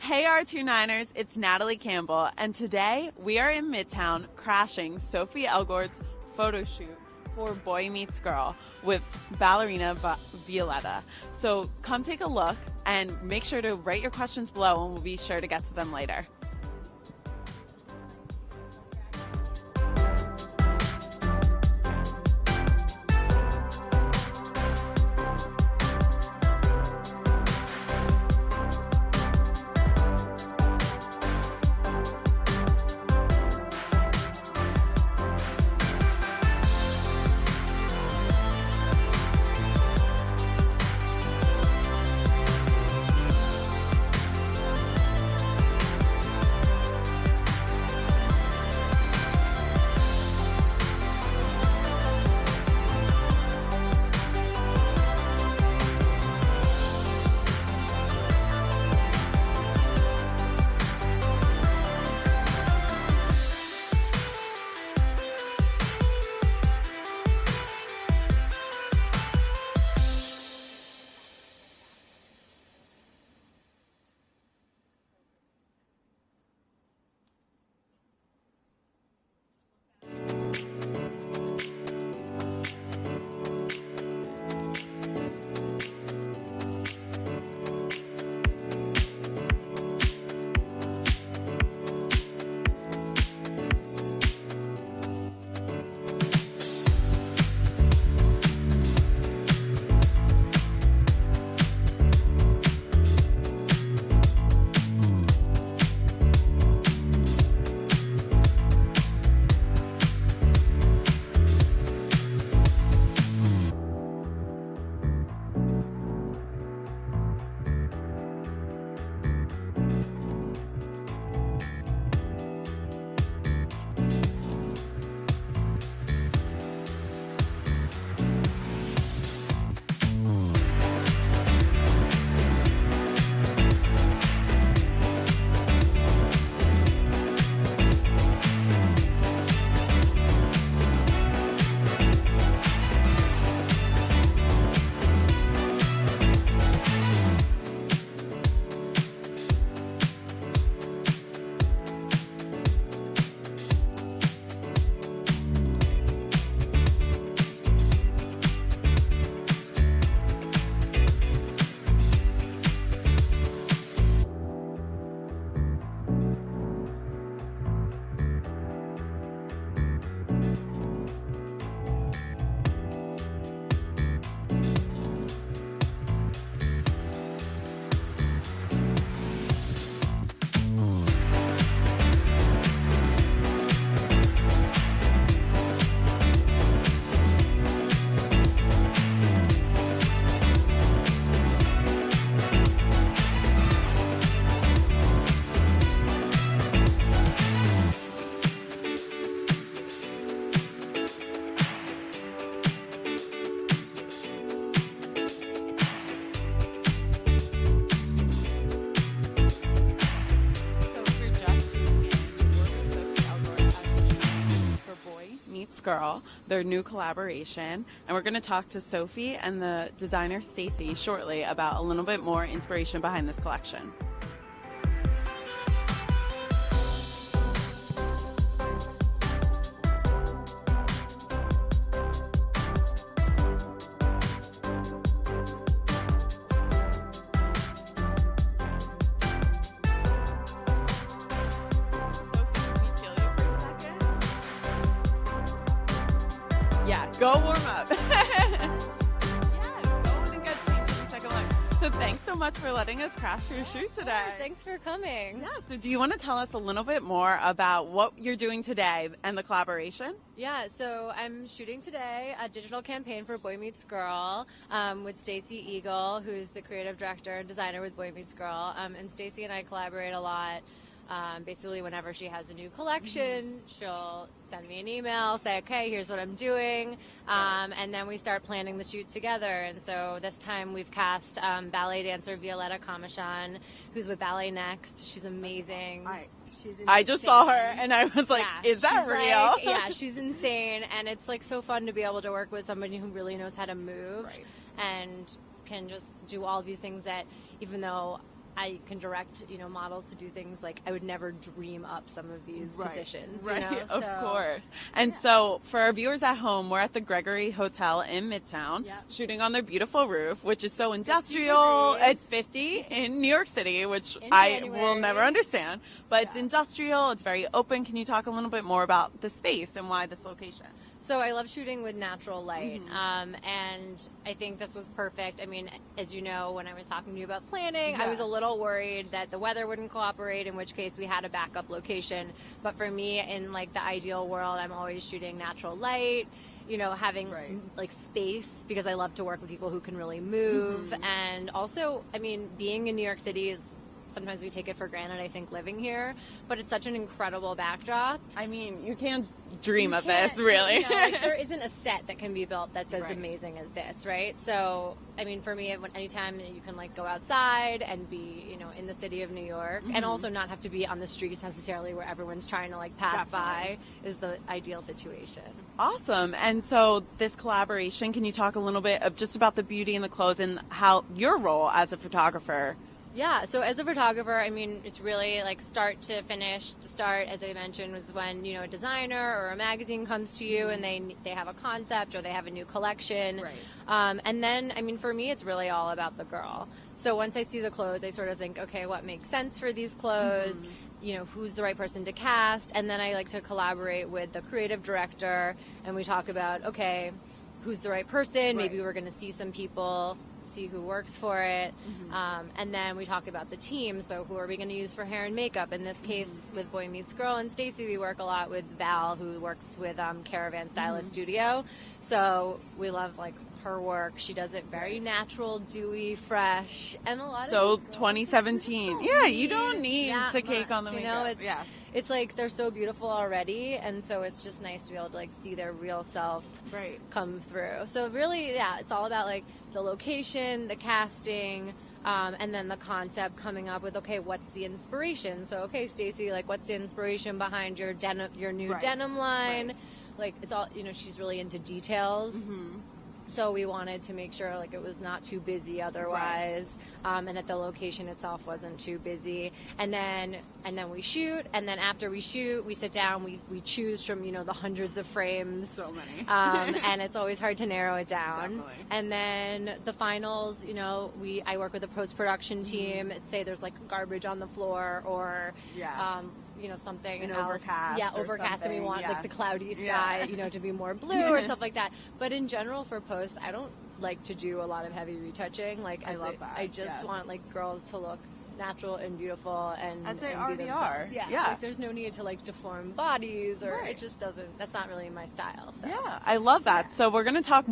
Hey R29ers, it's Natalie Campbell, and today we are in Midtown crashing Sophie Elgort's photo shoot for Boy Meets Girl with ballerina Violetta. So come take a look and make sure to write your questions below and we'll be sure to get to them later. Girl, their new collaboration, and we're going to talk to Sophie and the designer Stacy shortly about a little bit more inspiration behind this collection. Yeah, go warm up. Yeah, go on and get changed in a second look. So thanks so much for letting us crash your shoot today. Thanks for coming. Yeah, so do you want to tell us a little bit more about what you're doing today and the collaboration? Yeah, so I'm shooting today a digital campaign for Boy Meets Girl with Stacy Elgort, who's the creative director and designer with Boy Meets Girl. And Stacy and I collaborate a lot. Basically, whenever she has a new collection, she'll send me an email, say, okay, here's what I'm doing, and then we start planning the shoot together. And so this time we've cast ballet dancer Violetta Komyshan, who's with Ballet Next. She's amazing. I just saw her and I was like, yeah, is that real? Like, yeah, she's insane. And it's like so fun to be able to work with somebody who really knows how to move and can just do all these things that, even though I can direct, models to do things like I would never dream up some of these positions. Right, So, of course. And so for our viewers at home, we're at the Gregory Hotel in Midtown, shooting on their beautiful roof, which is so industrial. It's 50 in New York City, which I will never understand. But it's industrial. It's very open. Can you talk a little bit more about the space and why this location? So I love shooting with natural light, and I think this was perfect. I mean, as you know, when I was talking to you about planning, I was a little worried that the weather wouldn't cooperate, in which case we had a backup location. But for me, in like the ideal world, I'm always shooting natural light, having like space, because I love to work with people who can really move. And also, I mean, being in New York City is, sometimes we take it for granted, I think, living here, but it's such an incredible backdrop. I mean, you can't dream of this, really. There isn't a set that can be built that's as amazing as this, right? So, I mean, for me, anytime you can like go outside and be, in the city of New York, and also not have to be on the streets necessarily where everyone's trying to like pass by, is the ideal situation. Awesome. And so this collaboration, can you talk a little bit of just about the beauty and the clothes and how your role as a photographer? Yeah, so as a photographer, I mean, it's really like start to finish. The start, as I mentioned, was when, a designer or a magazine comes to you and they have a concept or they have a new collection. And then, I mean, for me, it's really all about the girl. So once I see the clothes, I sort of think, okay, what makes sense for these clothes? Who's the right person to cast? And then I like to collaborate with the creative director, and we talk about, okay, who's the right person? Maybe we're going to see some people, see who works for it, and then we talk about the team. So who are we going to use for hair and makeup? In this case, with Boy Meets Girl and Stacey, we work a lot with Val, who works with Caravan Stylist Studio. So we love like her work. She does it very natural, dewy, fresh, and a lot of 2017. Yeah, you don't need to cake on the makeup. It's like they're so beautiful already, and so it's just nice to be able to like see their real self come through. So really, it's all about like the location, the casting, and then the concept, coming up with, okay, what's the inspiration? So, okay, Stacey, like, what's the inspiration behind your new denim line? Like, it's all, she's really into details. So we wanted to make sure like it was not too busy otherwise, and that the location itself wasn't too busy. And then we shoot, and then after we shoot, we sit down, we choose from the hundreds of frames. So many. And it's always hard to narrow it down. Definitely. And then the finals, I work with a post-production team. Say there's like garbage on the floor, or something overcast, overcast, and we want like the cloudy sky, to be more blue or stuff like that. But in general, for post, I don't like to do a lot of heavy retouching. Like, I love that. I just want like girls to look natural and beautiful, and as they and already be are. Like, there's no need to like deform bodies, or it just doesn't. That's not really my style. So. Yeah, I love that. So we're going to talk